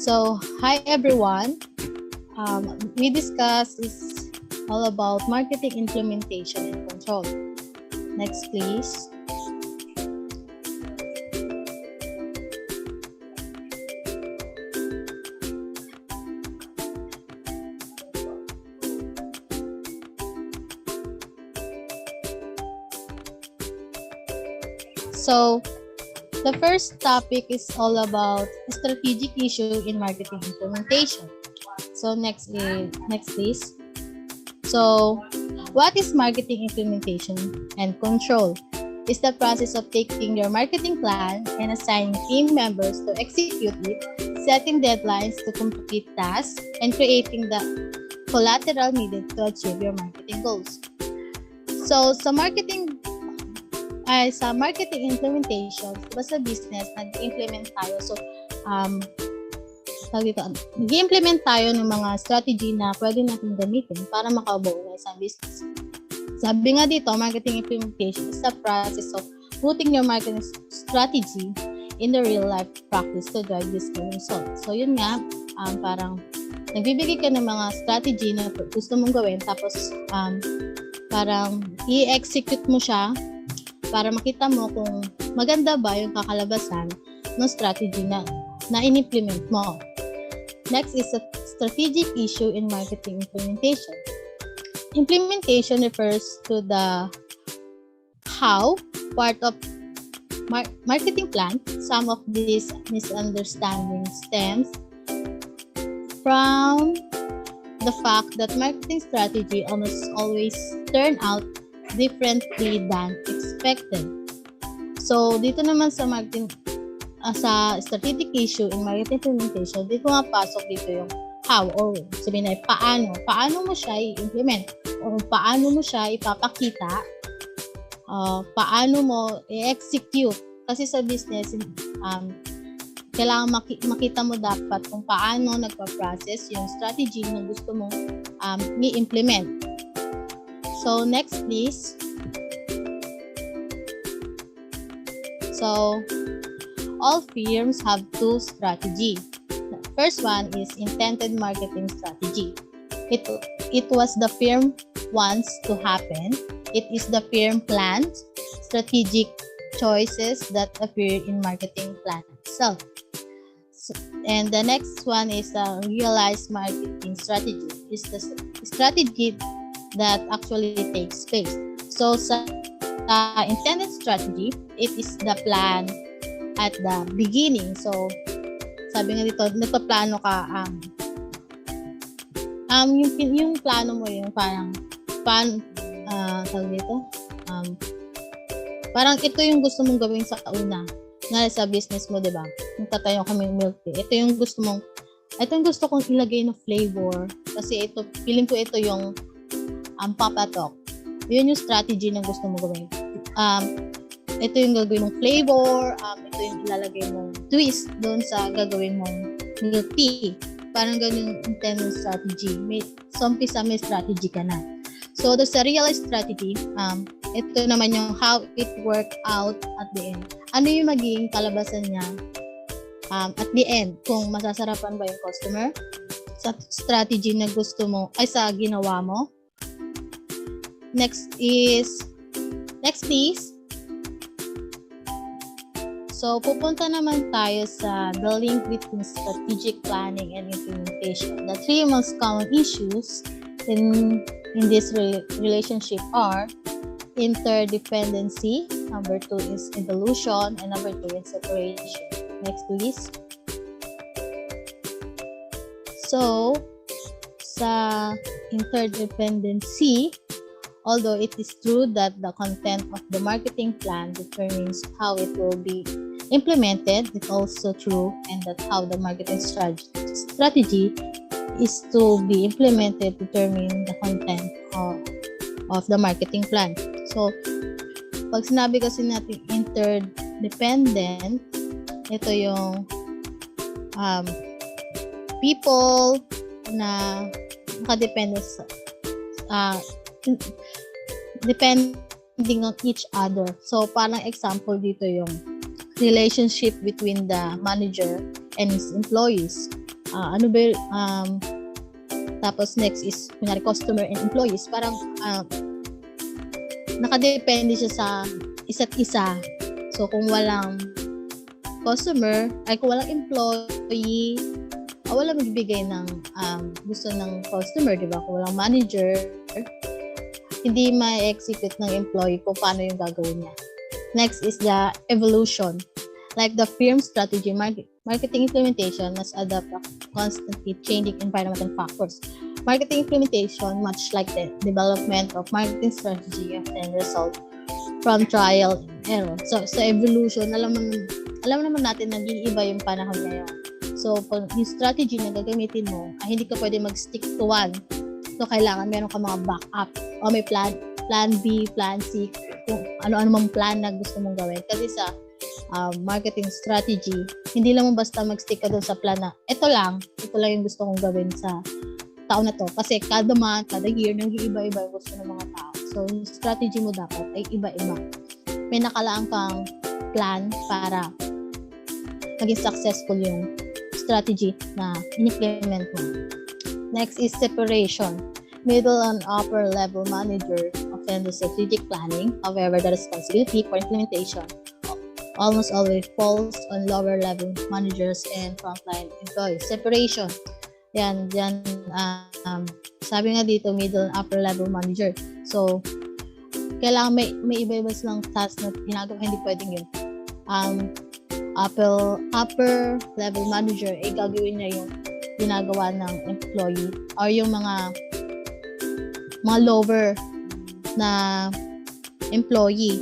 So, hi everyone. We discuss is all about marketing implementation and control. Next, please. So, the first topic is all about strategic issue in marketing implementation. So next please. So what is marketing implementation and control? It's the process of taking your marketing plan and assigning team members to execute it, setting deadlines to complete tasks, and creating the collateral needed to achieve your marketing goals. So sa marketing implementation, diba sa business, nag-implement tayo. So, nag-implement tayo ng mga strategy na pwede natin gamitin para makabuo na isang business. Sabi nga dito, marketing implementation is the process of putting your marketing strategy in the real life practice to drive this result. So, yun nga, parang nagbibigay ka ng mga strategy na gusto mong gawin, tapos parang i-execute mo siya para makita mo kung maganda ba yung kakalabasan ng strategy na in-implement mo. Next is a strategic issue in marketing implementation. Implementation refers to the how part of marketing plan. Some of these misunderstandings stems from the fact that marketing strategy almost always turn out differently than expected. So, dito naman sa sa strategic issue in marketing implementation, dito nga pasok dito yung how or sabihin na paano. Paano mo siya i-implement? O paano mo siya ipapakita? Paano mo i-execute? Kasi sa business, kailangan makita mo dapat kung paano nagpa-process yung strategy na gusto mong i-implement. So, next please. So, all firms have two strategies. The first one is intended marketing strategy. It was the firm wants to happen. It is the firm plans, strategic choices that appear in marketing plan itself. And the next one is the realized marketing strategy. It's the strategy that actually takes place. So sa intended strategy, it is the plan at the beginning. So sabi nga dito, nagpaplano ka yung plano mo yung parang parang ito yung gusto mong gawin sa una na sa business mo, di ba? Kung tatayo kami ng milk tea, ito yung gusto kong ilagay na flavor kasi feeling ko ito yung papatok. Yun yung strategy na gusto mo gawin. Ito yung gagawin mong flavor, ito yung ilalagay mong twist doon sa gagawin mong milk tea. Parang ganun yung intended strategy. Sa umpisa may strategy ka na. So, sa realized strategy, ito naman yung how it worked out at the end. Ano yung magiging kalabasan niya at the end? Kung masasarapan ba yung customer sa strategy na gusto mo, sa ginawa mo. Next please. So, pupunta naman tayo sa the link between strategic planning and implementation. The three most common issues in this relationship are interdependency, number 2 is evolution, and number 3 is separation. Next please. So, sa interdependency, although it is true that the content of the marketing plan determines how it will be implemented, it's also true and that how the marketing strategy is to be implemented determine the content of the marketing plan. So, pag sinabi kasi natin interdependent, ito yung people na nakadepende sa depending on each other. So, parang example dito yung relationship between the manager and his employees. ano ba, tapos next is, kunyari, customer and employees. Parang, nakadepende siya sa isa't isa. So, kung walang customer, kung walang employee, walang magbibigay ng gusto ng customer, di ba? Kung walang manager, hindi ma-execute ng employee kung paano yung gagawin niya. Next is the evolution. Like the firm strategy, marketing implementation must adapt to constantly changing environmental factors. Marketing implementation, much like the development of marketing strategy, often result from trial and error. So, sa evolution, alam naman natin na iba yung panahon ngayon. So, yung strategy na gagamitin mo, hindi ka pwede mag-stick to one. So, kailangan meron ka mga backup. O may plan B, plan C, kung ano-ano mang plan na gusto mong gawin. Kasi sa marketing strategy, hindi lang mo basta mag-stick ka doon sa plan na ito lang yung gusto kong gawin sa taon na to. Kasi kada month, kada year, nag-iiba-iba yung gusto ng mga tao. So, yung strategy mo dapat ay iba-iba. May nakalaang kang plan para maging successful yung strategy na in-implement mo. Next is separation. Middle and upper level manager often do strategic planning. However, the responsibility for implementation almost always falls on lower level managers and frontline employees. Separation. Yan, sabi nga dito, middle and upper level manager. So, kailangan may iba-iba silang task na ginagawa, hindi pwedeng yun. Upper level manager, gagawin niya yung ginagawa ng employee or yung mga lower na employee.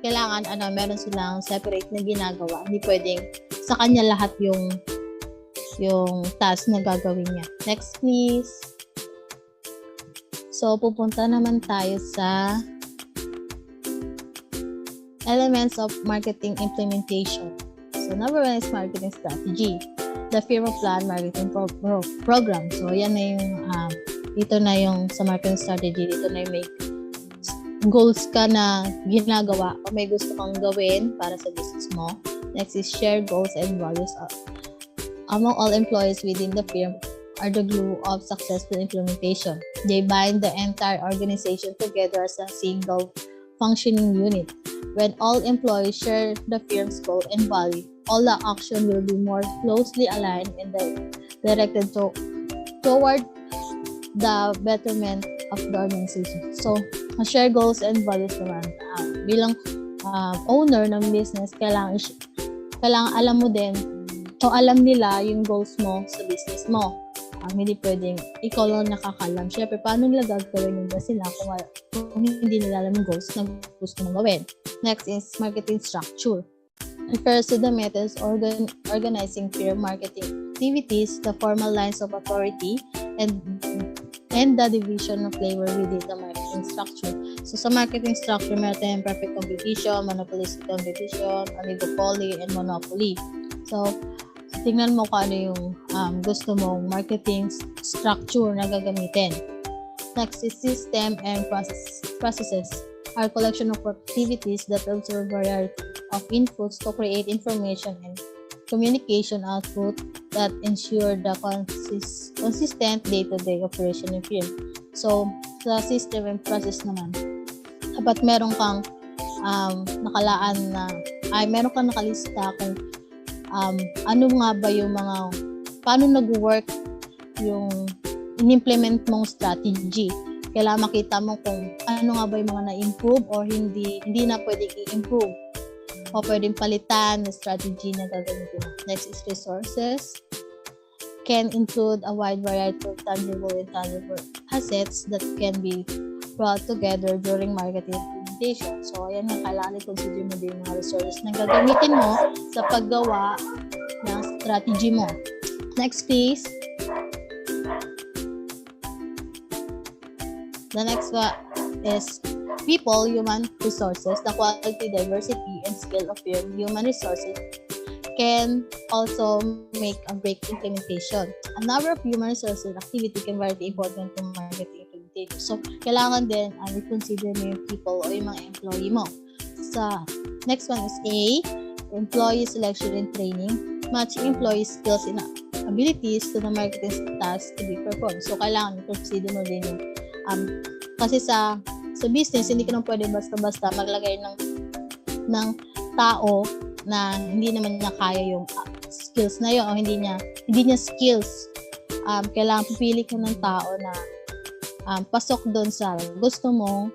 Kailangan meron silang separate na ginagawa. Hindi pwedeng sa kanya lahat yung task na gagawin niya. Next, please. So, pupunta naman tayo sa elements of marketing implementation. So, number 1 is marketing strategy. The firm plan marketing program. So, yan na yung, dito na yung sa marketing strategy, dito na yung may goals ka na ginagawa o may gusto kang gawin para sa business mo. Next is share goals and values among all employees within the firm are the glue of successful implementation. They bind the entire organization together as a single functioning unit. When all employees share the firm's goal and value, all the action will be more closely aligned and directed toward the betterment of the organization. So, share goals and values naman. Bilang owner ng business, kailangan alam mo din, o alam nila yung goals mo sa business mo. Hindi pwedeng ikaw lang nakakalam. Siyempre, paano nila gagawin yung sila kung hindi nila alam yung goals na gusto mong gawin. Next is marketing structure. Refers to the methods organizing firm marketing activities, the formal lines of authority, and the division of labor within the marketing structure. So, sa marketing structure, meron tayong perfect competition, monopolistic competition, oligopoly, and monopoly. So, tingnan mo kung ano yung gusto mong marketing structure na gagamitin. Next is system and processes. Are collection of activities that observe variety of inputs to create information and communication output that ensure the consistent day-to-day operation of firm. So, sa system and process naman, dapat meron kang meron kang nakalista kung ano nga ba yung paano nag-work yung in-implement mong strategy. Kailangan makita mo kung ano nga ba yung mga na-improve or hindi na pwedeng i-improve o pwedeng palitan na strategy na gagamitin. Next is resources. Can include a wide variety of tangible and intangible assets that can be brought together during marketing implementation. So, ayan nga, kailangan i-consider mo din yung mga resources na gagamitin mo sa paggawa ng strategy mo. Next, please. The next one is people, human resources. The quality, diversity, and skill of your human resources can also make or break implementation. A number of human resources activity can be very important to marketing implementation. So, kailangan din i-consider mo yung people o yung mga employee mo. Sa next one is A, employee selection and training. matching employee skills and abilities to the marketing tasks to be performed. So, kailangan i-consider mo din yung kasi sa business, hindi ka naman pwede basta-basta maglagay ng tao na hindi naman niya kaya yung skills na yun o hindi niya skills. Kailangan pipili ka ng tao na pasok doon sa gusto mo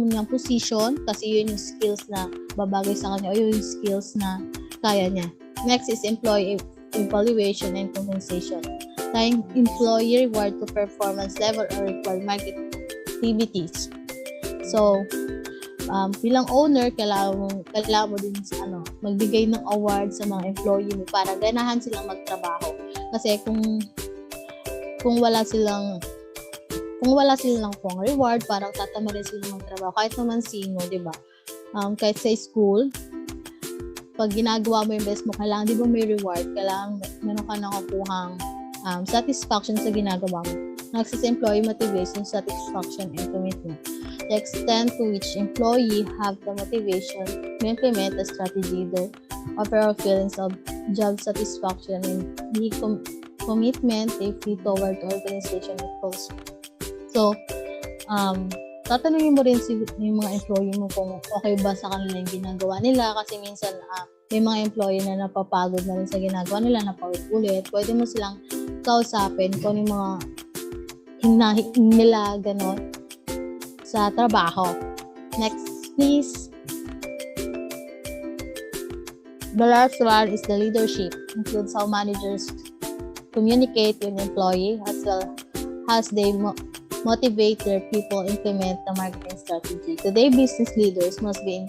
niyang position kasi yun yung skills na babagay sa kanya o yun yung skills na kaya niya. Next is employee evaluation and compensation. Tying employee reward to performance level or required market activities. So, bilang owner, kailangan mo din magbigay ng award sa mga employee mo para ganahan silang magtrabaho. Kasi kung wala silang reward, parang tatama rin silang magtrabaho. Kahit naman sino, di ba? Kahit sa school, pag ginagawa mo yung best mo, kailangan, di ba may reward? Kailangan meron ka nakukuhang satisfaction sa ginagawa mo. Next is employee motivation, satisfaction, and commitment. The extent to which employee have the motivation to implement a strategy, the overall feelings of job satisfaction, and the commitment they feel toward the organization it goes. So, tatanungin mo rin yung mga employee mo kung okay ba sa kanila yung ginagawa nila kasi minsan may mga employee na napapagod na rin sa ginagawa nila, napaulit-ulit. Pwede mo silang kausapin kung yung mga hinahin nila gano'n sa trabaho. Next, please. The last one is the leadership. Includes how managers communicate with employee as well as they motivate their people implement the marketing strategy. Today, business leaders must be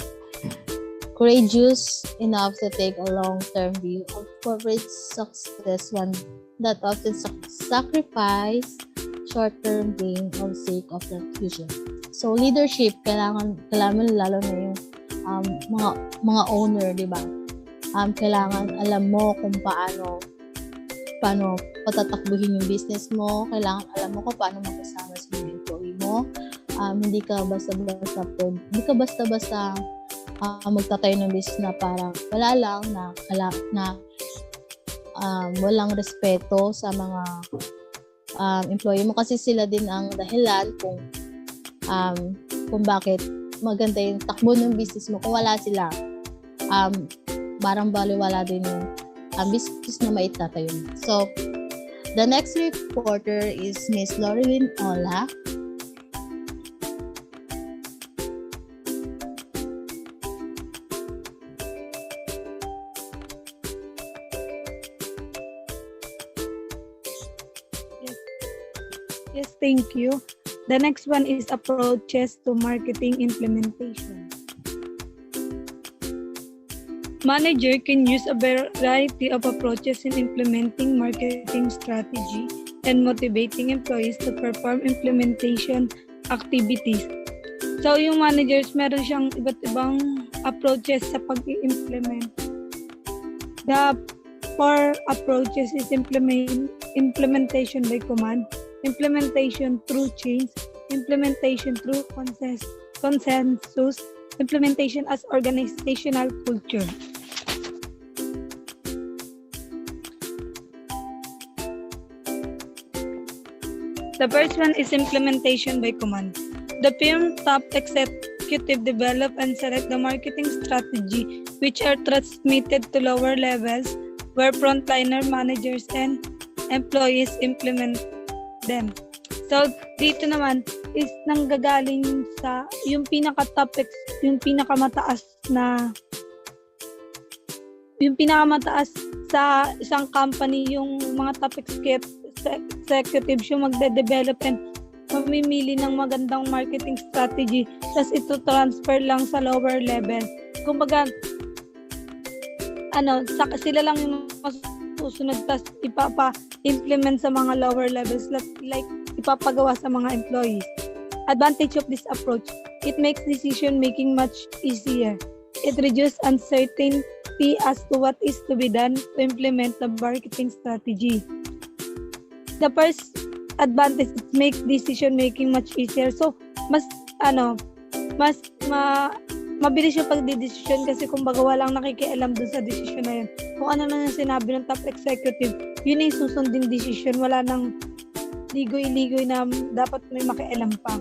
courageous enough to take a long-term view of corporate success, one that often sacrifice short-term gain for the sake of the future. So, leadership, kailangan lalo na yung mga owner, di ba? Kailangan alam mo kung paano patatakbuhin yung business mo. Kailangan alam mo kung paano makasama sa mga employee mo. Hindi ka basta-basta magtatayo ng business na parang wala lang na walang respeto sa mga employee mo kasi sila din ang dahilan kung bakit maganda yung takbo ng business mo. Kung wala sila, parang baliwala din yung business na maitatayo. So, the next reporter is Miss Loreline Ola. Yes, thank you. The next one is approaches to marketing implementation. Manager can use a variety of approaches in implementing marketing strategy and motivating employees to perform implementation activities. So, yung managers, meron siyang iba't ibang approaches sa pag-i-implement. The 4 approaches is implementation by command, implementation through change, implementation through consensus, implementation as organizational culture. The first one is implementation by command. The firm top executive develop and select the marketing strategy which are transmitted to lower levels where frontliner managers and employees implement them. So, dito naman is nanggagaling sa yung pinaka-top, yung pinakamataas sa isang company, yung mga top executives yung magde-develop and mamimili ng magandang marketing strategy tas ito transfer lang sa lower level. Kumbaga, sila lang yung masusunod tas ipapa-implement sa mga lower levels like ipapagawa sa mga employees. Advantage of this approach, it makes decision making much easier. It reduces uncertainty as to what is to be done to implement the marketing strategy. The first advantage, it makes decision making much easier. So, mas mabilis yung pagdidesisyon kasi kumbaga walang nakikialam dun sa desisyon na yun. Kung ano na yung sinabi ng top executive, yun yung susunding desisyon. Wala nang ligoy-ligoy na dapat may makialam pa.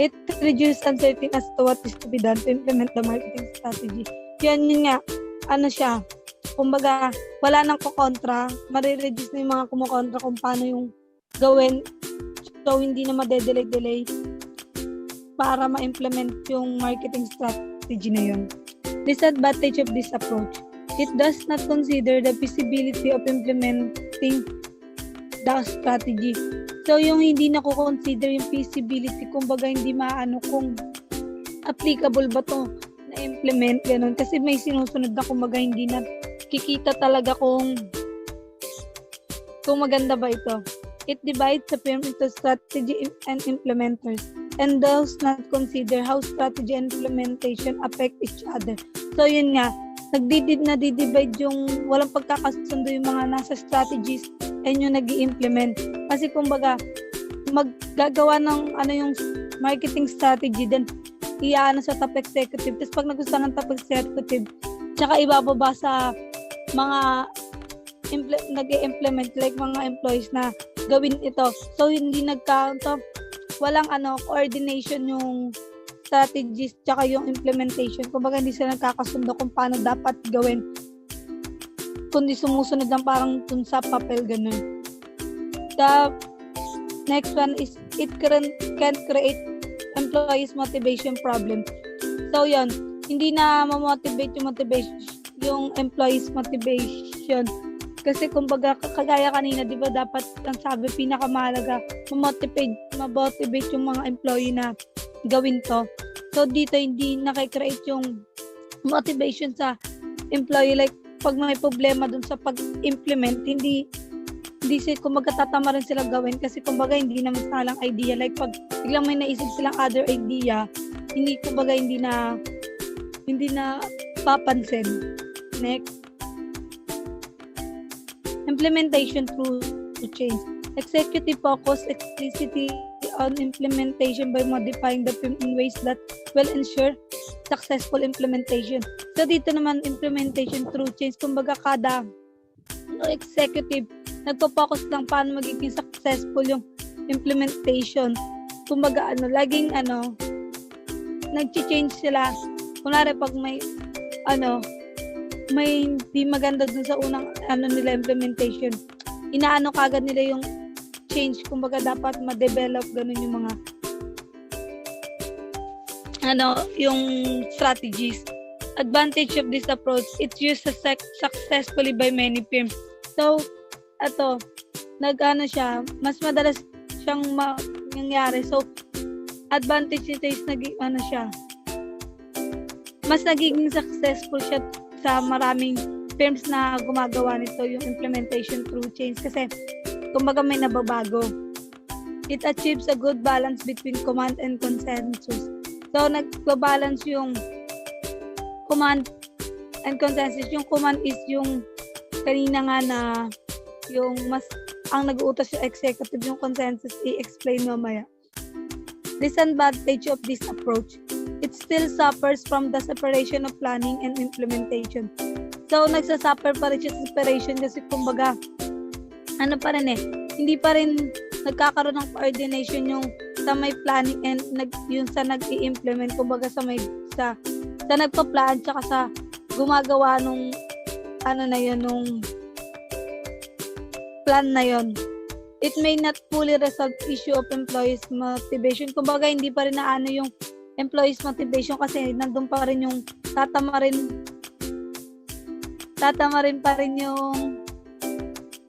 It reduces uncertainty as to what is to be done to implement the marketing strategy. Yun nga, ano siya, kumbaga wala nang kukontra, marireduce na yung mga kumukontra kung paano yung gawin, so hindi na madedelay-delay para ma-implement yung marketing strategy na yun. Disadvantage of this approach, it does not consider the feasibility of implementing the strategy. So yung hindi na ko-consider yung feasibility, kumbaga hindi maano kung applicable ba to na implement, ganun. Kasi may sinusunod na kumbaga hindi na kikita talaga kung maganda ba ito. It divides the firm into strategy and implementers and does not consider how strategy and implementation affect each other. So yun nga, nagdi-divide yung walang pagkakasundo yung mga nasa strategies and yung nag-i-implement. Kasi kumbaga, maggagawa ng yung marketing strategy, then iyaano sa top executive. Tapos pag nagustuhan ng top executive, tsaka ibababa sa mga nag-i-implement, like mga employees na gawin ito. So hindi walang coordination yung strategies tsaka yung implementation. Kumbaga hindi sila nagkakasundo kung paano dapat gawin. Kundi sumusunod lang parang dun sa papel, ganun. The next one is it can create employees motivation problem. So yun, hindi na ma-motivate yung employees motivation. Kasi kumbaga kagaya kanina, di ba dapat ang sabi pinakamahalaga, ma-motivate yung mga employee na gawin to. So dito hindi nakikreate yung motivation sa employee, like pag may problema dun sa pag-implement, hindi kumbaga tatama rin sila gawin kasi kumbaga hindi naman salang idea, like pag biglang may naisip silang other idea, hindi na papansin. Next, implementation through change. Executive focus explicitly on implementation by modifying the firm in ways that will ensure successful implementation. So dito naman implementation through change, kumbaga kada executive nagpo-focus lang paano magiging successful yung implementation. Kumbaga laging nag-change sila. Kunwari pag may hindi maganda dun sa unang nila implementation, inaano kagad nila yung change, kumbaga dapat ma-develop ganun yung mga yung strategies. Advantage of this approach, it's used successfully by many firms. So siya, mas madalas siyang nangyari. So advantage nito is mas nagiging successful siya sa maraming firms na gumagawa nito, yung implementation through change, kasi kumbaga may nababago. It achieves a good balance between command and consensus. So nagbabalance yung command and consensus. Yung command is yung kanina nga na yung mas ang nag-uutos yung executive, yung consensus i-explain mamaya. Disadvantage of this approach, it still suffers from the separation of planning and implementation. So, nagsasuffer pa rin siya sa separation kasi kumbaga, hindi pa rin nagkakaroon ng coordination yung sa may planning and yung sa nag-i-implement, kumbaga sa nagpa-plan tsaka sa gumagawa nung nung plan na yun. It may not fully resolve issue of employees motivation. Kumbaga, hindi pa rin yung employees motivation kasi nandun pa rin yung tatama rin pa rin yung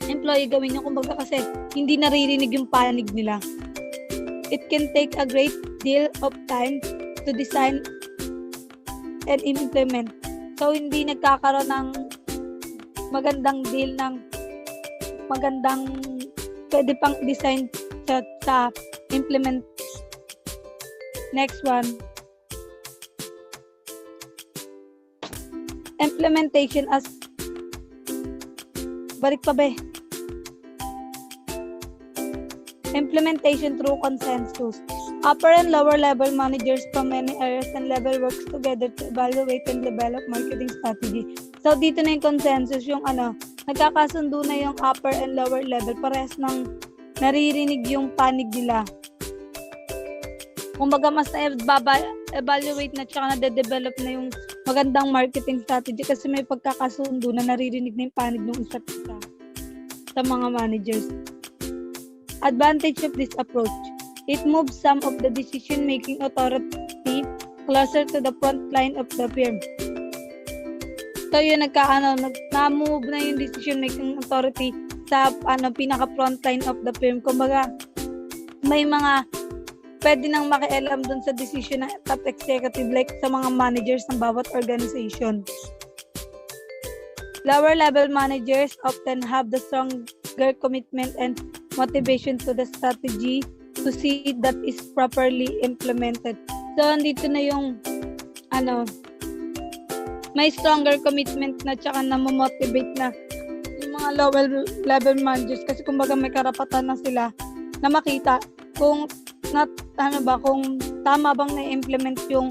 employee gawin yung kumbaga kasi hindi naririnig yung panig nila. It can take a great deal of time to design and implement. So, hindi nagkakaroon ng magandang deal ng magandang pwede pang design sa implement. Next one. Implementation as balik pa ba Implementation through consensus. Upper and lower level managers from many areas and level works together to evaluate and develop marketing strategy. So dito na yung consensus, yung nagkakasundo na yung upper and lower level, parehas ng naririnig yung panig nila. Kumbaga mas na-evaluate na tsaka na-develop na yung magandang marketing strategy kasi may pagkakasundo na naririnig na yung panig ng isa't isa sa mga managers. Advantage of this approach. It moves some of the decision-making authority closer to the front line of the firm. So yun, na-move na yung decision-making authority sa pinaka-front line of the firm. Kumbaga, may mga pwede nang makialam dun sa decision ng top executive like sa mga managers ng bawat organization. Lower level managers often have the stronger commitment and motivation to the strategy to see that is properly implemented. So, andito na yung may stronger commitment na tsaka na motivate na yung mga lower level managers kasi kumbaga may karapatan na sila na makita kung kung tama bang na-implement yung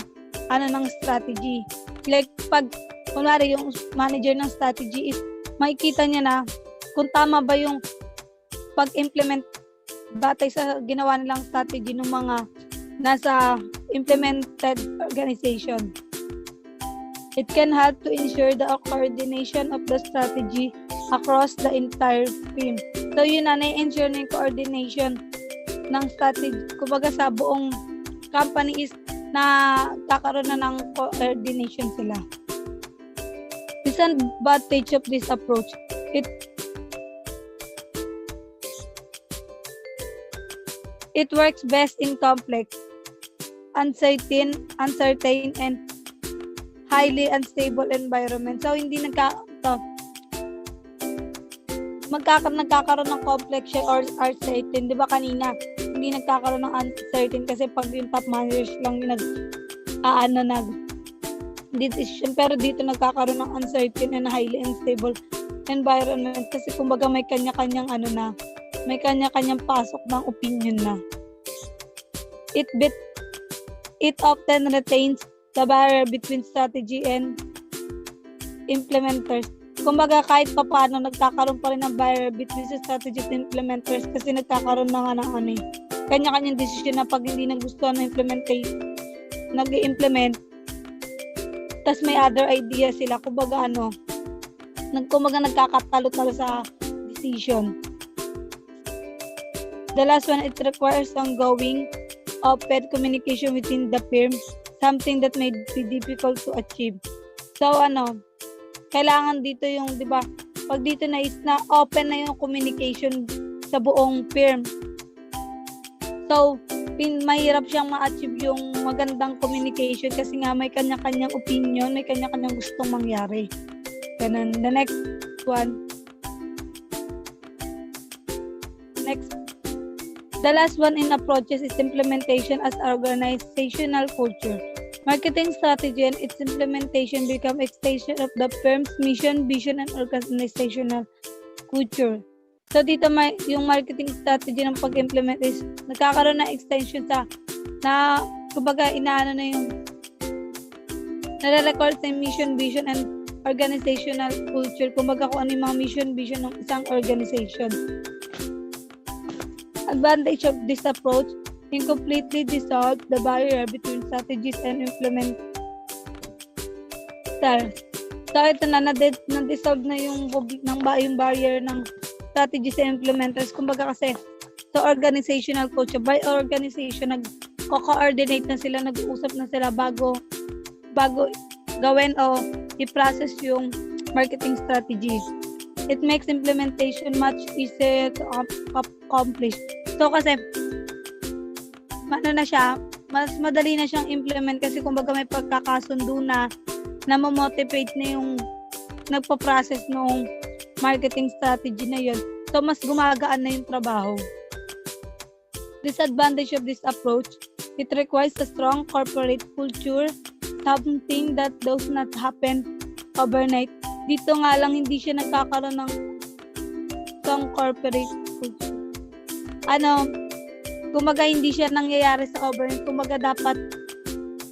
ng strategy. Like pag kunwari yung manager ng strategy is makikita niya na kung tama ba yung pag-implement batay sa ginawa nilang strategy ng mga nasa implemented organization. It can help to ensure the coordination of the strategy across the entire firm. So yun na-ensure na yung coordination ng strategy, kumbaga sa buong company is na kakaroon na ng coordination sila. Disadvantage of this approach. It works best in complex, uncertain and highly unstable environment. So hindi nagkakaroon ng complex or uncertain. Di ba kanina, hindi nagkakaroon ng uncertain kasi pag yung top managers lang yung decision. Pero dito nagkakaroon ng uncertain and highly unstable environment kasi kumbaga may kanya-kanyang may kanya-kanyang pasok ng opinion na. It often retains the barrier between strategy and implementers. Kumbaga kahit pa paano nagkakaroon pa rin ng barrier between sa strategy at implementers kasi nagkakaroon na nga ng kanya-kanyang decision na pag hindi nagustuhan ng nag-i-implement tas may other idea sila, kumbaga nagkakatalo-talo sa decision. The last one, it requires ongoing open communication within the firm, something that may be difficult to achieve. So kailangan dito yung, di ba, pag dito na is na open na yung communication sa buong firm. So, mahirap siyang ma-achieve yung magandang communication kasi nga may kanya-kanyang opinion, may kanya-kanyang gustong mangyari. Ganun. The next one. The last one in approaches is implementation as organizational culture. Marketing strategy and its implementation become extension of the firm's mission, vision, and organizational culture. So dito yung marketing strategy ng pag-implement is nagkakaroon ng extension kumbaga inaano na yung nare-record sa mission, vision, and organizational culture. Kumbaga kung ano yung mga mission, vision ng isang organization. Advantage of this approach can completely dissolve the barrier between strategies and implementers. So ito na-dissolve na yung barrier ng strategies and implementers. Kumbaga kasi sa organizational culture, by organization, nag-coordinate na sila, nag-uusap na sila bago gawin o i-process yung marketing strategies. It makes implementation much easier to accomplish. So kasi mas madali na siyang implement kasi kumbaga may pagkakasundo na mamotivate na yung nagpa-process ng marketing strategy na yun. So mas gumagaan na yung trabaho. Disadvantage of this approach, it requires a strong corporate culture, something that does not happen overnight. Dito nga lang hindi siya nagkakaroon ng strong corporate culture. Kumaga hindi siya nangyayari sa overnight. Kumaga dapat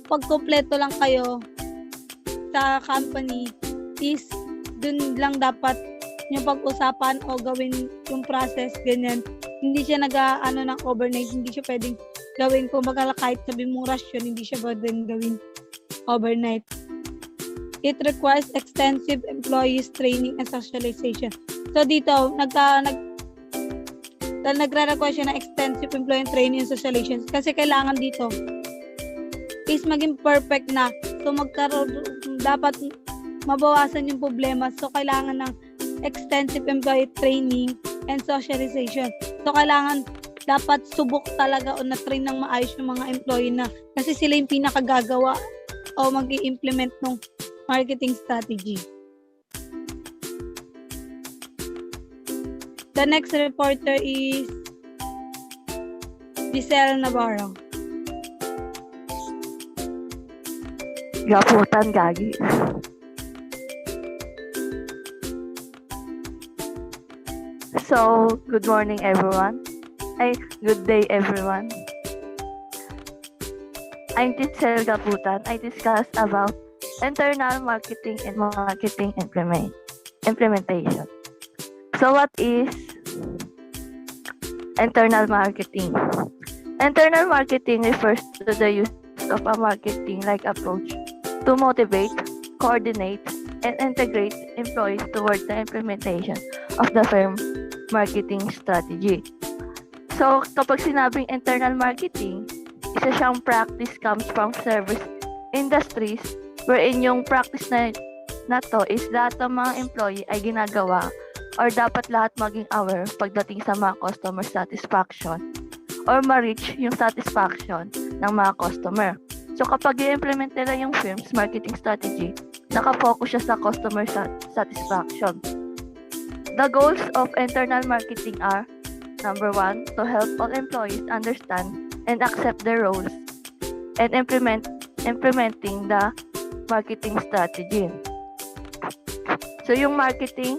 pag kompleto lang kayo sa company is dun lang dapat yung pag-usapan o gawin yung process, ganyan. Hindi siya ng overnight, hindi siya pwedeng gawin. Kumaga kahit sabi mong rush yun, hindi siya pwedeng gawin overnight. It requires extensive employees training and socialization. So dito, nagre-require siya ng extensive employee training and socialization kasi kailangan dito is maging perfect na. So dapat mabawasan yung problema. So kailangan ng extensive employee training and socialization. So kailangan dapat subok talaga o na-train ng maayos yung mga employee na kasi sila yung pinakagagawa o mag-i-implement ng marketing strategy. The next reporter is Giselle Navarro. Gaputan gagi. So, good morning everyone. Good day everyone. I'm Giselle Gaputan. I discuss about internal marketing and marketing implementation. So what is internal marketing? Internal marketing refers to the use of a marketing-like approach to motivate, coordinate, and integrate employees towards the implementation of the firm marketing strategy. So kapag sinabing internal marketing, isa siyang practice comes from service industries wherein yung practice na to is lahat ng mga employee ay ginagawa or dapat lahat maging aware pagdating sa mga customer satisfaction or ma-reach yung satisfaction ng mga customer. So kapag i-implement nila yung firm's marketing strategy, nakafocus siya sa customer satisfaction. The goals of internal marketing are: number 1, to help all employees understand and accept their roles and implementing the marketing strategy. So yung marketing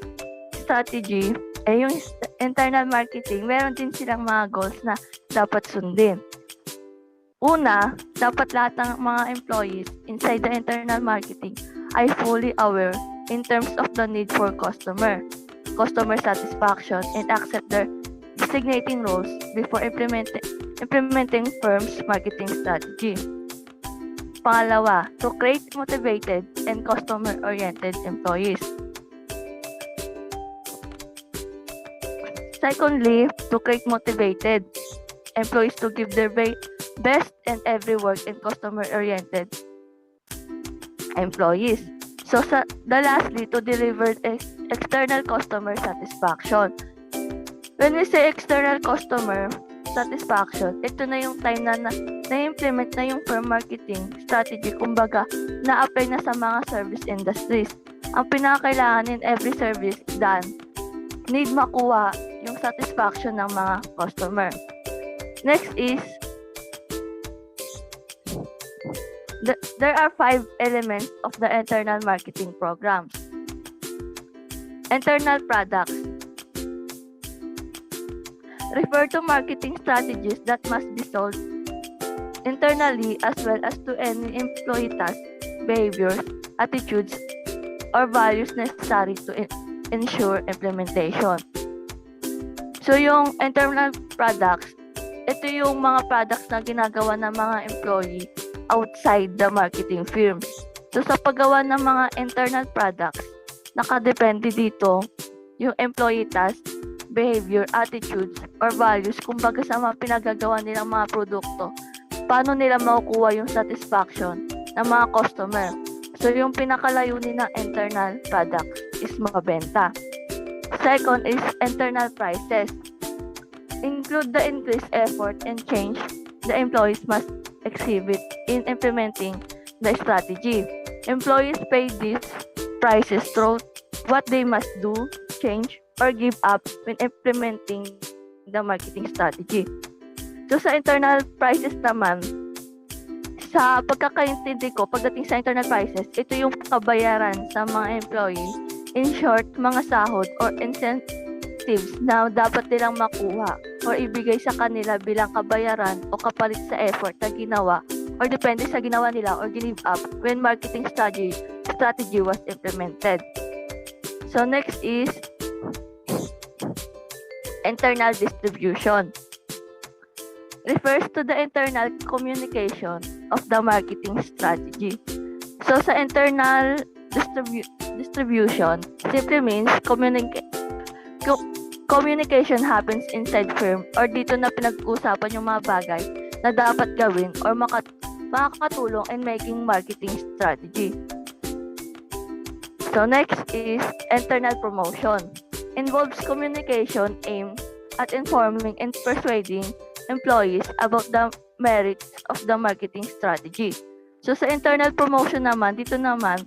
strategy, yung internal marketing, meron din silang mga goals na dapat sundin. Una, dapat lahat ng mga employees inside the internal marketing ay fully aware in terms of the need for customer satisfaction, and accept their designating roles before implementing firm's marketing strategy. Pangalawa, to create motivated and customer-oriented employees. Secondly, to create motivated employees to give their best in every work and customer-oriented employees. So, lastly, to deliver external customer satisfaction. When we say external customer satisfaction, ito na yung time na na-implement na yung firm marketing strategy, kumbaga, na-apply na sa mga service industries. Ang pinakakailangan in every service done, need makuha yung satisfaction ng mga customer. Next is, there are 5 elements of the internal marketing programs. Internal products refer to marketing strategies that must be sold internally as well as to any employee tasks, behaviors, attitudes, or values necessary to ensure implementation. So yung internal products, ito yung mga products na ginagawa ng mga employee outside the marketing firms. So sa paggawa ng mga internal products, nakadepende dito yung employee tasks, behavior, attitudes, or values, kumbaga sa mga pinagagawa nilang mga produkto, paano nila makukuha yung satisfaction ng mga customer. So yung pinakalayunin ng internal product is mabenta. Second is internal prices. Include the increased effort and change the employees must exhibit in implementing the strategy. Employees pay these prices through what they must do, change, or give up when implementing the marketing strategy. So sa internal prices naman, sa pagkakaintindi ko, pagdating sa internal prices, ito yung kabayaran sa mga employee. In short, mga sahod or incentives na dapat nilang makuha or ibigay sa kanila bilang kabayaran o kapalit sa effort na ginawa or depende sa ginawa nila or give up when marketing strategy was implemented. So next is internal distribution. Refers to the internal communication of the marketing strategy. So sa internal distribution simply means communication happens inside firm or dito na pinag-uusapan yung mga bagay na dapat gawin or makakatulong in making marketing strategy. So next is internal promotion. Involves communication aimed at informing and persuading employees about the merits of the marketing strategy. So sa internal promotion naman, dito naman,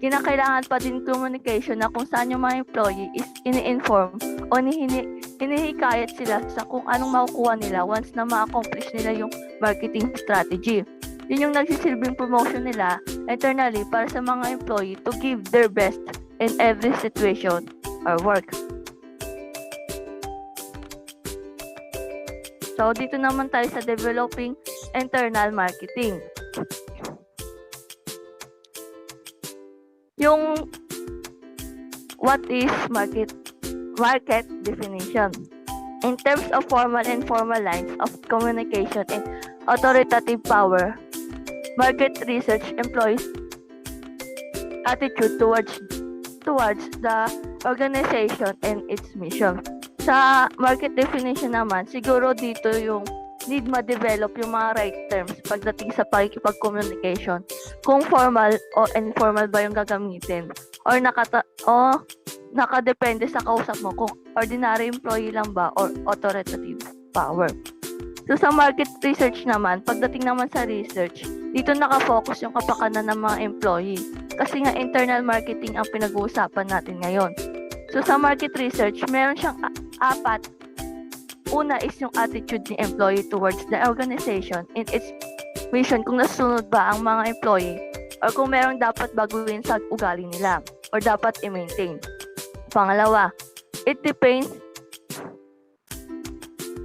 kinakailangan pa din communication na kung saan yung mga employee is ini-inform o hinihikayat sila sa kung anong makukuha nila once na ma-accomplish nila yung marketing strategy. Yun yung nagsisilbing promotion nila internally para sa mga employee to give their best in every situation or work. So, dito naman tayo sa developing internal marketing. Yung what is market definition. In terms of formal and informal lines of communication and authoritative power, market research employs attitude towards the organization and its mission. Sa market definition naman, siguro dito yung need ma-develop yung mga right terms pagdating sa pakikipag-communication. Kung formal o informal ba yung gagamitin or nakadepende sa kausap mo kung ordinary employee lang ba or authoritative power. So sa market research naman, pagdating naman sa research, dito nakafocus yung kapakanan ng mga employee kasi nga internal marketing ang pinag-uusapan natin ngayon. So sa market research, meron siyang apat. Una is yung attitude ni employee towards the organization and its mission, kung nasunod ba ang mga employee or kung merong dapat baguhin sa ugali nila or dapat i-maintain. Pangalawa, it depends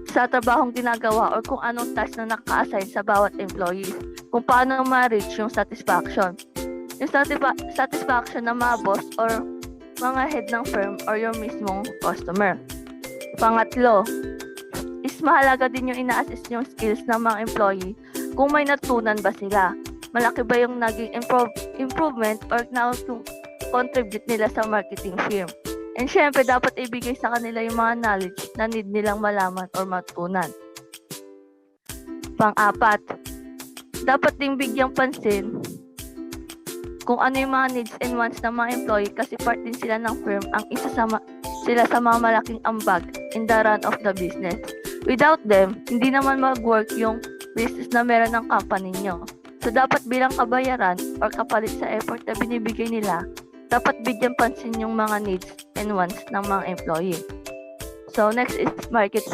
sa trabahong ginagawa or kung anong task na naka-assign sa bawat employee, kung paano ma-reach yung satisfaction. Yung satisfaction ng mga boss or mga head ng firm or yung mismong customer. Pangatlo, is mahalaga din yung ina-assess yung skills ng mga employee kung may natutunan ba sila. Malaki ba yung naging improvement or na-contribute nila sa marketing firm. And syempre, dapat ibigay sa kanila yung mga knowledge na need nilang malaman or matutunan. Pang-apat, dapat ding bigyang pansin kung ano yung mga needs and wants ng mga employee kasi part din sila ng firm ang isa sila sa mga malaking ambag in the run of the business. Without them, hindi naman mag-work yung business na meron ng company nyo. So, dapat bilang kabayaran or kapalit sa effort na binibigay nila, dapat bigyan pansin yung mga needs and wants ng mga employee. So, next is market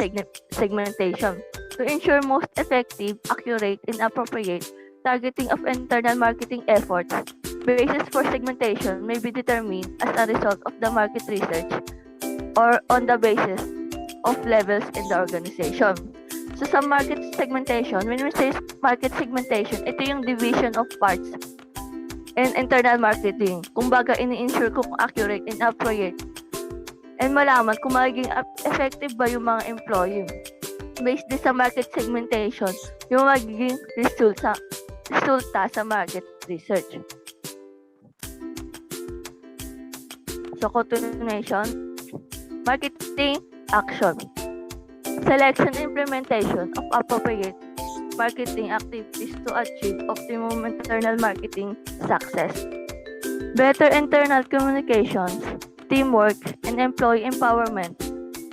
segmentation. To ensure most effective, accurate, and appropriate targeting of internal marketing efforts, basis for segmentation may be determined as a result of the market research or on the basis of levels in the organization. So sa market segmentation, when we say market segmentation, ito yung division of parts in internal marketing. Kumbaga, ini-ensure kung accurate and appropriate and malaman kung magiging effective ba yung mga employee. Based din sa market segmentation, yung magiging resulta sa market research. So, continuation, marketing action. Selection and implementation of appropriate marketing activities to achieve optimum internal marketing success. Better internal communications, teamwork, and employee empowerment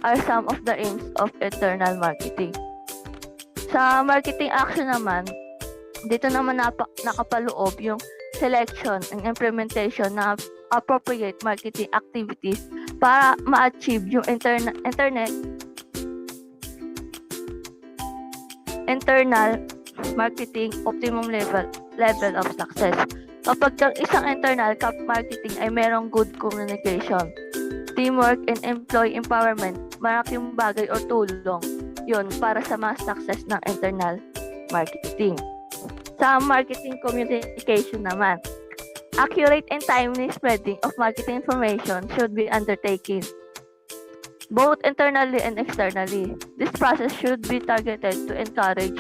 are some of the aims of internal marketing. Sa marketing action naman, dito naman nakapaloob yung selection and implementation ng appropriate marketing activities para ma-achieve yung internal marketing optimum level of success. Kapag ang isang internal marketing ay merong good communication, teamwork, and employee empowerment, malaking bagay o tulong yun para sa mga success ng internal marketing. Sa marketing communication naman, accurate and timely spreading of marketing information should be undertaken, both internally and externally. This process should be targeted to encourage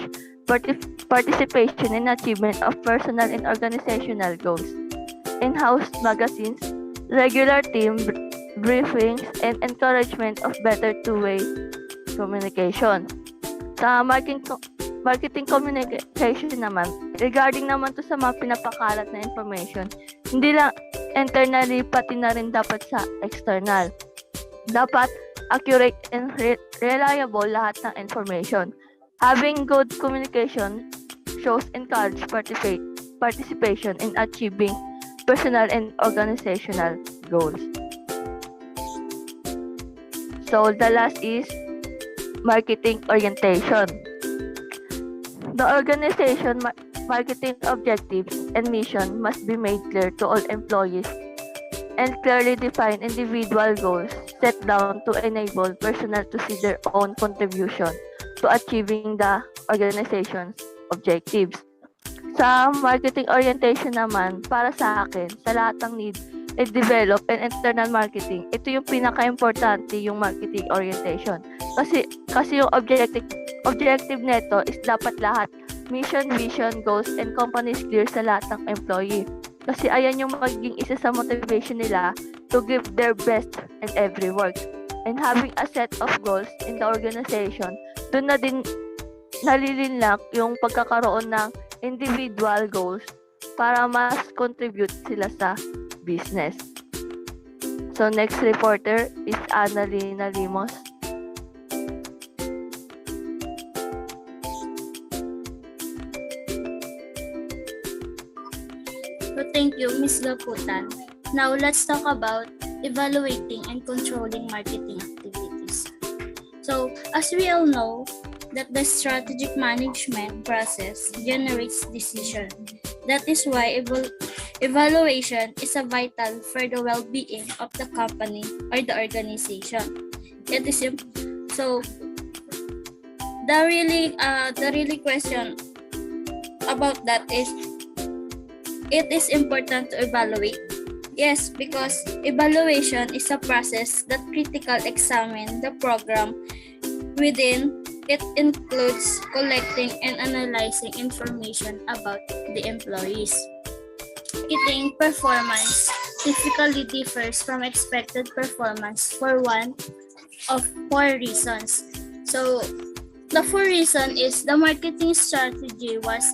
participation in achievement of personal and organizational goals. In-house magazines, regular team briefings, and encouragement of better two-way communication. Sa marketing communication naman, regarding naman to sa mga pinapakalat na information, hindi lang internally, pati na rin dapat sa external. Dapat accurate and reliable lahat ng information. Having good communication shows encourage participation in achieving personal and organizational goals. So the last is marketing orientation. The organization marketing objectives and mission must be made clear to all employees and clearly define individual goals set down to enable personnel to see their own contribution to achieving the organization's objectives. Sa marketing orientation naman, para sa akin, sa lahat ng need develop and internal marketing, ito yung pinaka-importante yung marketing orientation. Kasi yung objective nito is dapat lahat mission, vision, goals, and companies clear sa lahat ng employee. Kasi ayan yung magiging isa sa motivation nila to give their best in every work. And having a set of goals in the organization, doon na din nalilinlak yung pagkakaroon ng individual goals para mas contribute sila sa business. So next reporter is Annalena Limos. So thank you, Ms. Gaputan. Now let's talk about evaluating and controlling marketing activities. So as we all know, that the strategic management process generates decision. That is why evaluation is a vital for the well-being of the company or the organization. It is so the really question about that is, it is important to evaluate. Yes, because evaluation is a process that critically examines the program within. It includes collecting and analyzing information about the employees. Marketing performance typically differs from expected performance for one of 4 reasons. So, the 4 reason is the marketing strategy was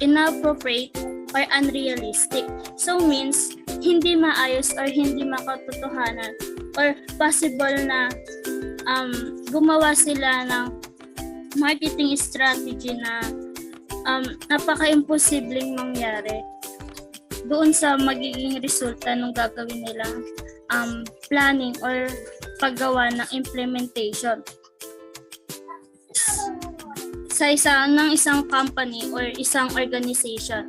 inappropriate or unrealistic. So, means hindi maayos or hindi makatotohanan or possible na gumawa sila ng marketing strategy na napaka-imposibleng mangyari doon sa magiging resulta ng gagawin nilang planning or paggawa ng implementation sa isang company or isang organization.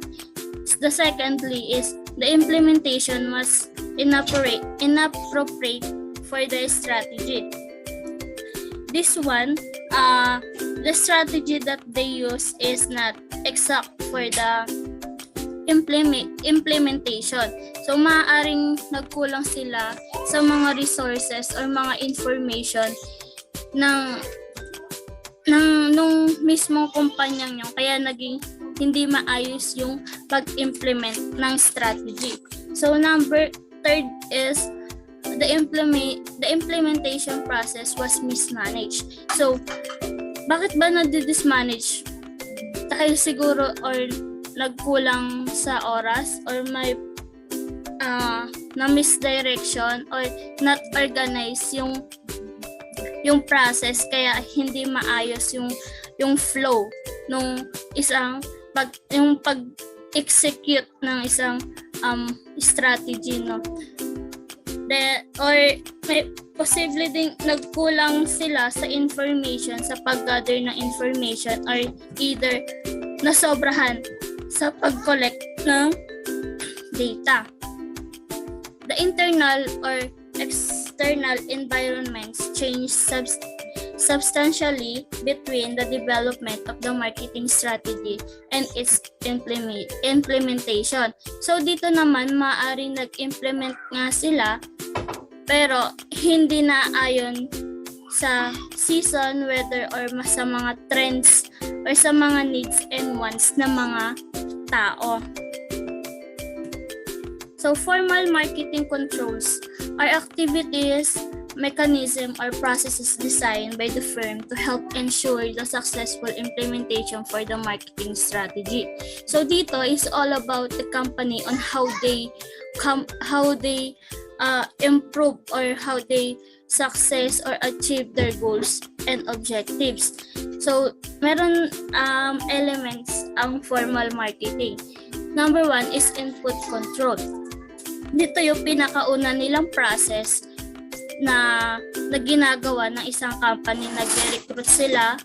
The secondly is the implementation was inappropriate for the strategy. This one, the strategy that they use is not exact for the implementation. So, maaaring nagkulang sila sa mga resources or mga information nung mismong kumpanyang yun. Kaya naging hindi maayos yung pag-implement ng strategy. So, third is the implementation process was mismanaged. So, bakit ba na-dismanage? Dahil siguro or nagkulang sa oras or may na misdirection or not organized yung process, kaya hindi maayos yung flow nung isang pag-execute ng isang strategy, no. Or may posible ding nagkulang sila sa information, sa pag-gather ng information, or either nasobrahan sa pag-collect ng data. The internal or external environments change substantially between the development of the marketing strategy and its implementation. So dito naman maaari nag-implement nga sila pero hindi na ayon sa season, weather, or sa mga trends or sa mga needs and wants ng mga tao. So formal marketing controls are activities, mechanism, or processes designed by the firm to help ensure the successful implementation for the marketing strategy. So dito is all about the company on how they improve or how they success or achieve their goals and objectives. So meron elements ang formal marketing. Number 1 is input control. Dito yung pinakauna nilang process na ginagawa ng isang company. Nag-recruit sila,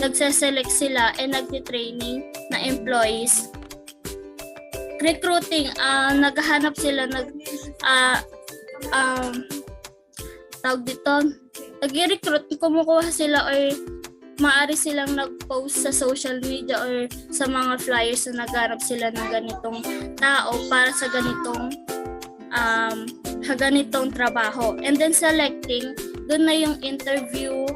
nagse-select sila, and nagti-training na employees. Recruiting, naghahanap sila, tawag dito, nag-recruit, kumukuha sila or maaari silang nag-post sa social media or sa mga flyers na nagharap sila ng ganitong tao para sa ganitong trabaho. And then selecting, doon na yung interview,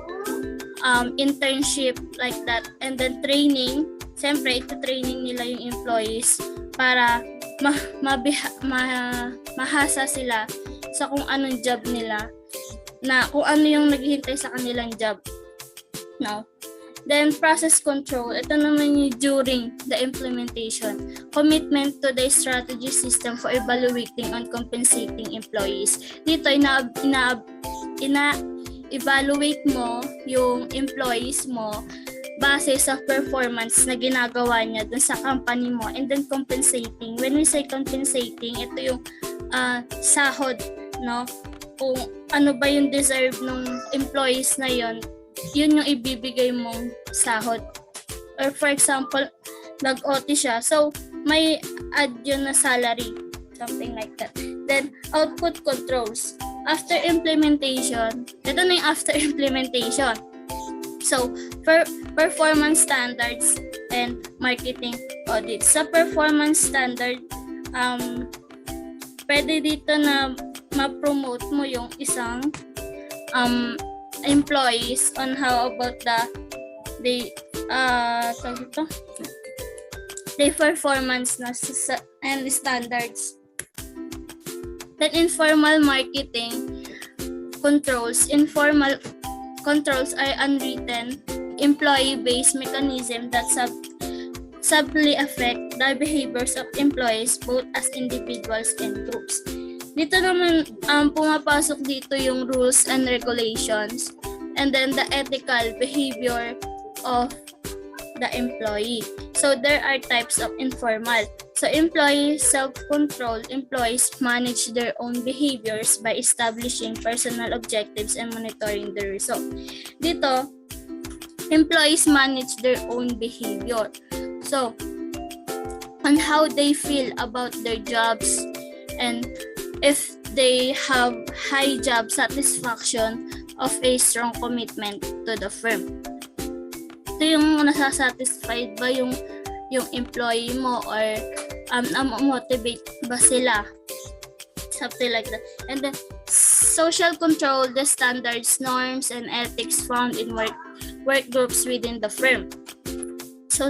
internship, like that. And then training, siyempre ito-training nila yung employees para mahasa sila sa kung anong job nila, na kung ano yung naghihintay sa kanilang job. No? Then process control, ito naman yung during the implementation. Commitment to the strategy system for evaluating and compensating employees. Dito ina-evaluate mo yung employees mo base sa performance na ginagawa niya dun sa company mo, and then compensating. When we say compensating, ito yung sahod, no? Kung ano ba yung deserve ng employees na yon, yun yung ibibigay mong sahod. Or for example, nag-OT siya, so may add yun na salary, something like that. Then output controls. After implementation, ito na yung after implementation. So performance standards and marketing audits. Sa performance standard, pwede dito na ma-promote mo yung isang employees on how about the performance na and standards. Then informal marketing controls. Informal controls are unwritten, employee-based mechanism that subtly affect the behaviors of employees both as individuals and groups. Dito naman pumapasok dito yung rules and regulations, and then the ethical behavior of the employee. So there are types of informal. So employee self-control, employees manage their own behaviors by establishing personal objectives and monitoring the result. Dito, employees manage their own behavior. So on how they feel about their jobs, and if they have high job satisfaction of a strong commitment to the firm. Ito yung nasasatisfied ba yung employee mo, or motivate ba sila? Something like that. And then social control, the standards, norms, and ethics found in work groups within the firm. So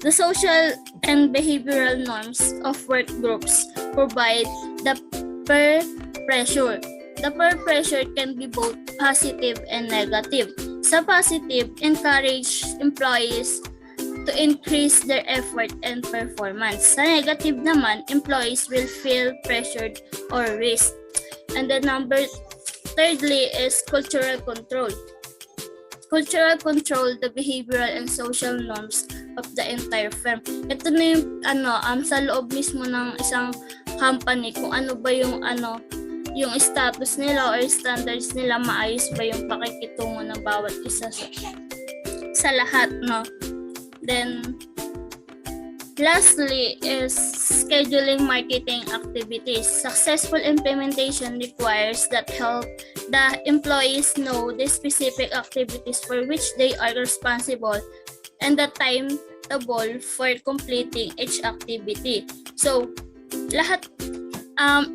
the social and behavioral norms of work groups provide the peer pressure. The peer pressure can be both positive and negative. Sa positive, encourage employees to increase their effort and performance. Sa negative naman, employees will feel pressured or risk. And the thirdly is cultural control. Cultural control, the behavioral and social norms of the entire firm. Ito na yung sa loob mismo ng isang company, kung ano ba yung yung status nila or standards nila, maayos ba yung pakikitungo ng bawat isa sa lahat, no? Then Lastly is scheduling marketing activities. Successful implementation requires that help the employees know the specific activities for which they are responsible and the timetable for completing each activity. So,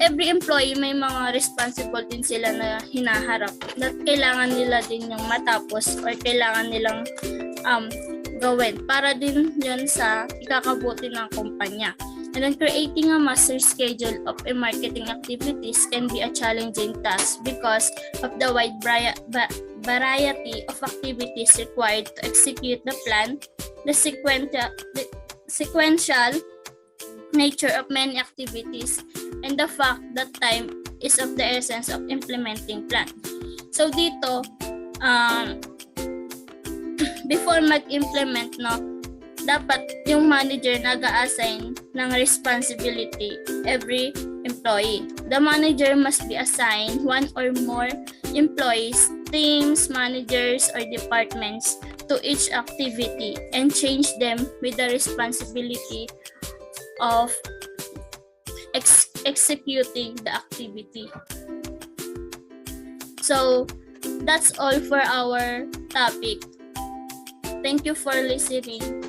every employee may mga responsible din sila na hinaharap na kailangan nila din yung matapos or kailangan nilang gawin para din yan sa ikakabuti ng kumpanya. And then creating a master schedule of a marketing activities can be a challenging task because of the wide variety of activities required to execute the plan, the sequential nature of many activities, and the fact that time is of the essence of implementing plan. So dito, before mag-implement, no, dapat yung manager nag-a-assign ng responsibility every employee. The manager must be assigned one or more employees, teams, managers, or departments to each activity and change them with the responsibility of executing the activity. So, that's all for our topic. Thank you for listening.